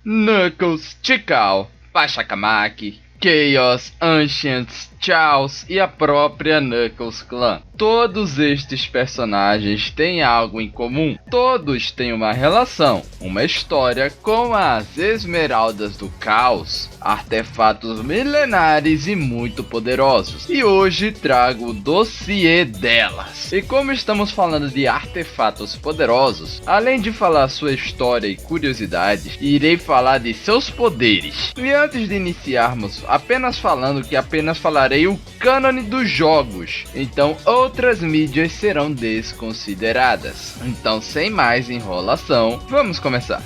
Knuckles, Tikal, Pachacamaq, Chaos, Ancients, Chaos e a própria Knuckles Clan. Todos estes personagens têm algo em comum. Todos têm uma relação, uma história com as Esmeraldas do Caos, artefatos milenares e muito poderosos. E hoje trago o dossiê delas. E como estamos falando de artefatos poderosos, além de falar sua história e curiosidades, irei falar de seus poderes. E antes de iniciarmos, apenas falando que apenas falarei o cânone dos jogos, então outras mídias serão desconsideradas. Então, sem mais enrolação, vamos começar.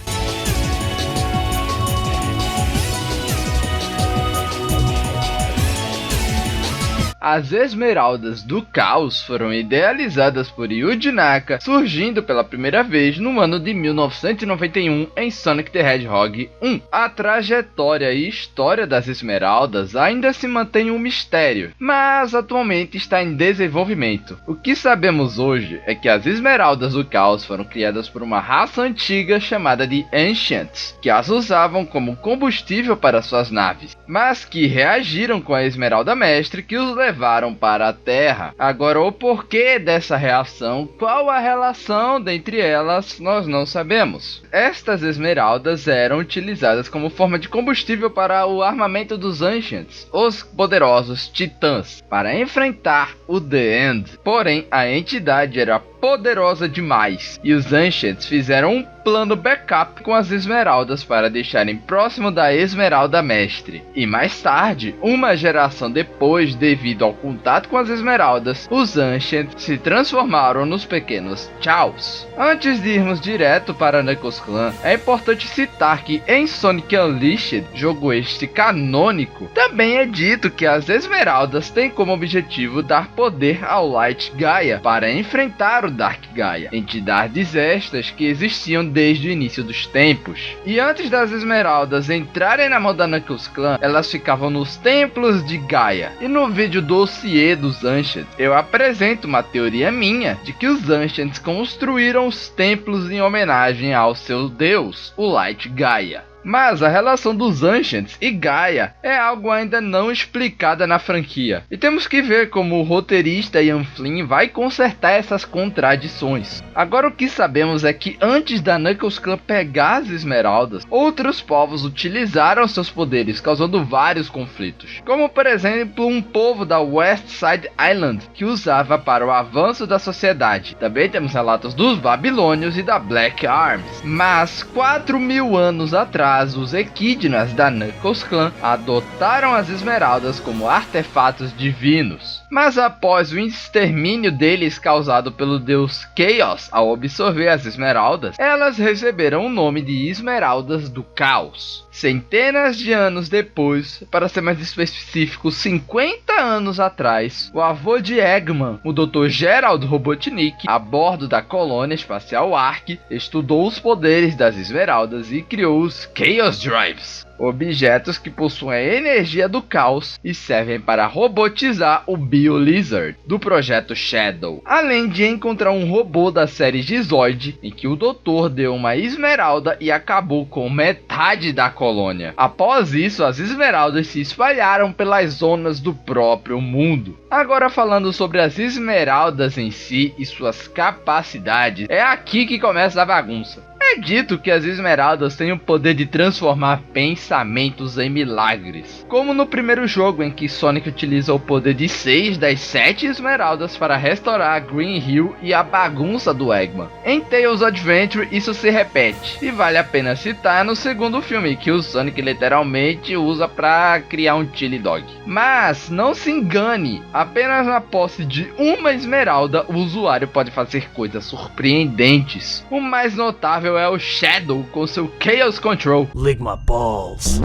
As Esmeraldas do Caos foram idealizadas por Yuji Naka, surgindo pela primeira vez no ano de 1991 em Sonic the Hedgehog 1. A trajetória e história das Esmeraldas ainda se mantém um mistério, mas atualmente está em desenvolvimento. O que sabemos hoje é que as Esmeraldas do Caos foram criadas por uma raça antiga chamada de Ancients, que as usavam como combustível para suas naves, mas que reagiram com a Esmeralda Mestre que os levaram para a Terra. Agora, o porquê dessa reação, qual a relação dentre elas, nós não sabemos. Estas esmeraldas eram utilizadas como forma de combustível para o armamento dos Ancients, os poderosos titãs, para enfrentar o The End. Porém, a entidade era poderosa demais, e os Ancients fizeram um plano backup com as esmeraldas para deixarem próximo da Esmeralda Mestre. E mais tarde, uma geração depois, devido ao contato com as esmeraldas, os Ancients se transformaram nos pequenos Chaos. Antes de irmos direto para Knuckles Clan, é importante citar que em Sonic Unleashed, jogo este canônico, também é dito que as esmeraldas têm como objetivo dar poder ao Light Gaia para enfrentar o Dark Gaia, entidades estas que existiam desde o início dos tempos. E antes das esmeraldas entrarem na mão da Knuckles Clan, elas ficavam nos templos de Gaia. E no vídeo dossiê dos Ancients, eu apresento uma teoria minha de que os Ancients construíram os templos em homenagem ao seu deus, o Light Gaia. Mas a relação dos Ancients e Gaia é algo ainda não explicada na franquia, e temos que ver como o roteirista Ian Flynn vai consertar essas contradições. Agora, o que sabemos é que antes da Knuckles Clan pegar as esmeraldas, outros povos utilizaram seus poderes, causando vários conflitos, como por exemplo um povo da West Side Island, que usava para o avanço da sociedade. Também temos relatos dos Babilônios e da Black Arms. Mas 4.000 anos atrás, os Equidnas da Knuckles Clan adotaram as esmeraldas como artefatos divinos. Mas após o extermínio deles causado pelo deus Chaos ao absorver as esmeraldas, elas receberam o nome de Esmeraldas do Caos. Centenas de anos depois, para ser mais específico, 50 anos atrás, o avô de Eggman, o Dr. Gerald Robotnik, a bordo da colônia espacial Ark, estudou os poderes das esmeraldas e criou os Chaos Drives, objetos que possuem a energia do caos e servem para robotizar o Bio-Lizard do projeto Shadow, além de encontrar um robô da série Gizoid, em que o doutor deu uma esmeralda e acabou com metade da colônia. Após isso, as esmeraldas se espalharam pelas zonas do próprio mundo. Agora, falando sobre as esmeraldas em si e suas capacidades, é aqui que começa a bagunça. É dito que as esmeraldas têm o poder de transformar pensamentos em milagres, como no primeiro jogo em que Sonic utiliza o poder de 6 das 7 esmeraldas para restaurar a Green Hill e a bagunça do Eggman. Em Tails Adventure isso se repete, e vale a pena citar no segundo filme, que o Sonic literalmente usa para criar um chili dog. Mas não se engane, apenas na posse de uma esmeralda o usuário pode fazer coisas surpreendentes. O mais notável é o Shadow com seu Chaos Control, Lick my balls,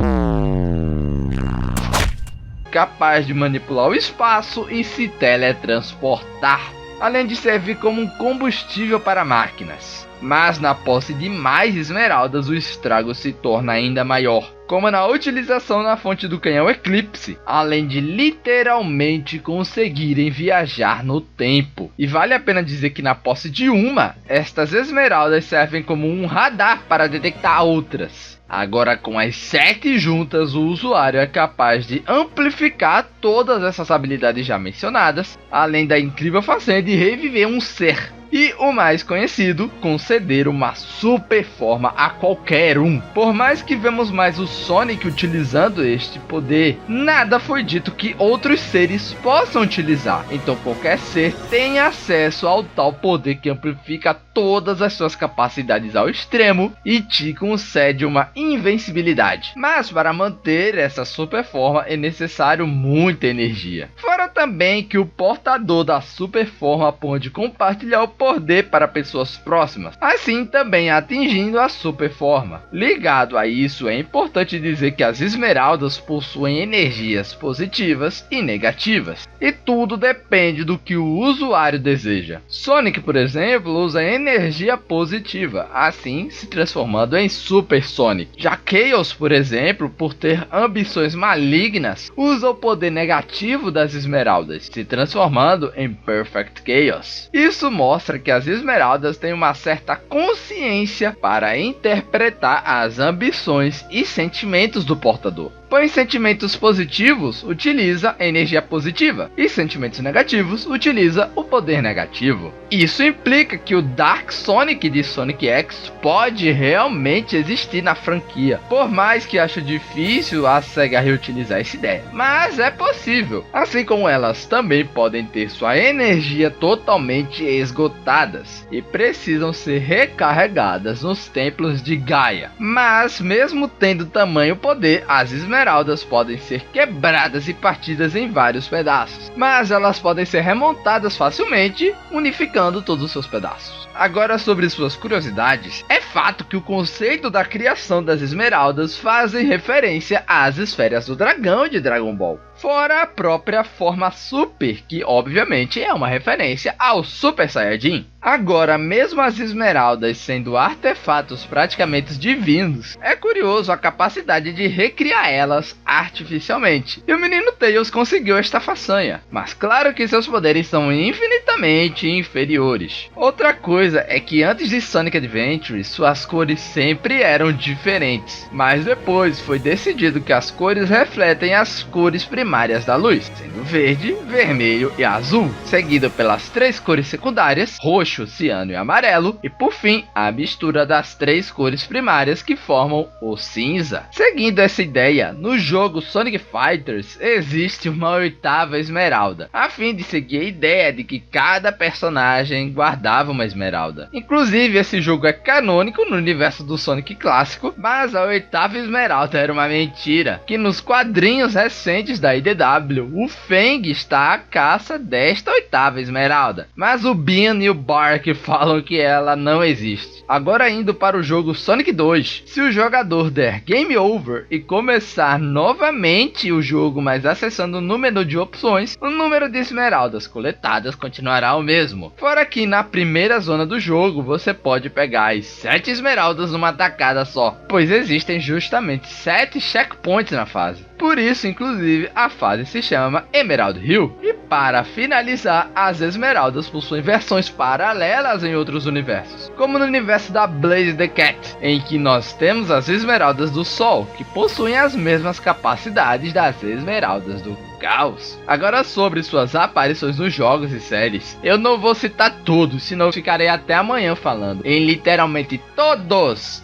capaz de manipular o espaço e se teletransportar, além de servir como um combustível para máquinas. Mas na posse de mais esmeraldas, o estrago se torna ainda maior, como na utilização na fonte do canhão Eclipse, além de literalmente conseguirem viajar no tempo. E vale a pena dizer que na posse de uma, estas esmeraldas servem como um radar para detectar outras. Agora, com as 7 juntas, o usuário é capaz de amplificar todas essas habilidades já mencionadas, além da incrível façanha de reviver um ser. E o mais conhecido, conceder uma super forma a qualquer um. Por mais que vemos mais o Sonic utilizando este poder, nada foi dito que outros seres possam utilizar. Então qualquer ser tem acesso ao tal poder que amplifica todas as suas capacidades ao extremo e te concede uma invencibilidade. Mas para manter essa super forma é necessário muita energia. Fora também que o portador da super forma pode compartilhar o poder para pessoas próximas, assim também atingindo a super forma. Ligado a isso, é importante dizer que as esmeraldas possuem energias positivas e negativas, e tudo depende do que o usuário deseja. Sonic, por exemplo, usa energia positiva, assim se transformando em Super Sonic. Já Chaos, por exemplo, por ter ambições malignas, usa o poder negativo das esmeraldas, se transformando em Perfect Chaos. Isso mostra que as esmeraldas têm uma certa consciência para interpretar as ambições e sentimentos do portador. Pois sentimentos positivos utiliza a energia positiva e sentimentos negativos utiliza o poder negativo. Isso implica que o Dark Sonic de Sonic X pode realmente existir na franquia, por mais que acho difícil a SEGA reutilizar essa ideia, mas é possível, assim como elas também podem ter sua energia totalmente esgotadas e precisam ser recarregadas nos templos de Gaia. Mas mesmo tendo tamanho poder, as esmeraldas podem ser quebradas e partidas em vários pedaços, mas elas podem ser remontadas facilmente, unificando todos os seus pedaços. Agora, sobre suas curiosidades, é fato que o conceito da criação das esmeraldas fazem referência às esferas do dragão de Dragon Ball, fora a própria forma Super, que obviamente é uma referência ao Super Saiyajin. Agora, mesmo as esmeraldas sendo artefatos praticamente divinos, é curioso a capacidade de recriar elas artificialmente, e o menino Tails conseguiu esta façanha, mas claro que seus poderes são infinitamente inferiores. Outra coisa é que antes de Sonic Adventure, suas cores sempre eram diferentes, mas depois foi decidido que as cores refletem as cores primárias da luz, sendo verde, vermelho e azul, seguido pelas 3 cores secundárias, roxo, ciano e amarelo, e por fim, a mistura das 3 cores primárias que formam o cinza. Seguindo essa ideia, no jogo Sonic Fighters existe uma 8ª esmeralda, a fim de seguir a ideia de que cada personagem guardava uma esmeralda. Inclusive, esse jogo é canônico no universo do Sonic clássico, mas a 8ª esmeralda era uma mentira, que nos quadrinhos recentes da IDW, o Fang está à caça desta 8ª esmeralda, mas o Bean e o Bark falam que ela não existe. Agora, indo para o jogo Sonic 2, se o jogador der Game Over e começar novamente o jogo, mas acessando o número de opções, o número de esmeraldas coletadas continuará o mesmo. Fora que na primeira zona do jogo você pode pegar as 7 esmeraldas numa tacada só, pois existem justamente 7 checkpoints na fase. Por isso, inclusive, a fase se chama Emerald Hill. E para finalizar, as esmeraldas possuem versões paralelas em outros universos, como no universo da Blaze the Cat, em que nós temos as esmeraldas do Sol, que possuem as mesmas capacidades das esmeraldas do Caos. Agora, sobre suas aparições nos jogos e séries, eu não vou citar todos, senão ficarei até amanhã falando. Em literalmente todos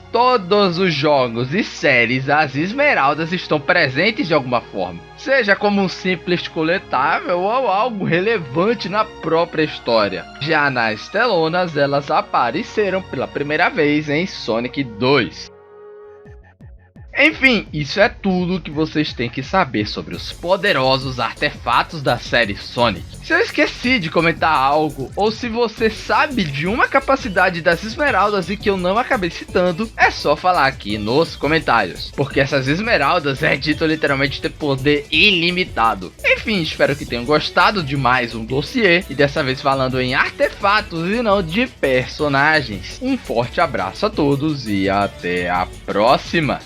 os jogos e séries, as esmeraldas estão presentes de alguma forma, seja como um simples coletável ou algo relevante na própria história. Já nas telonas, elas apareceram pela primeira vez em Sonic 2. Enfim, isso é tudo que vocês têm que saber sobre os poderosos artefatos da série Sonic. Se eu esqueci de comentar algo, ou se você sabe de uma capacidade das esmeraldas e que eu não acabei citando, é só falar aqui nos comentários, porque essas esmeraldas é dito literalmente ter poder ilimitado. Enfim, espero que tenham gostado de mais um dossiê, e dessa vez falando em artefatos e não de personagens. Um forte abraço a todos e até a próxima!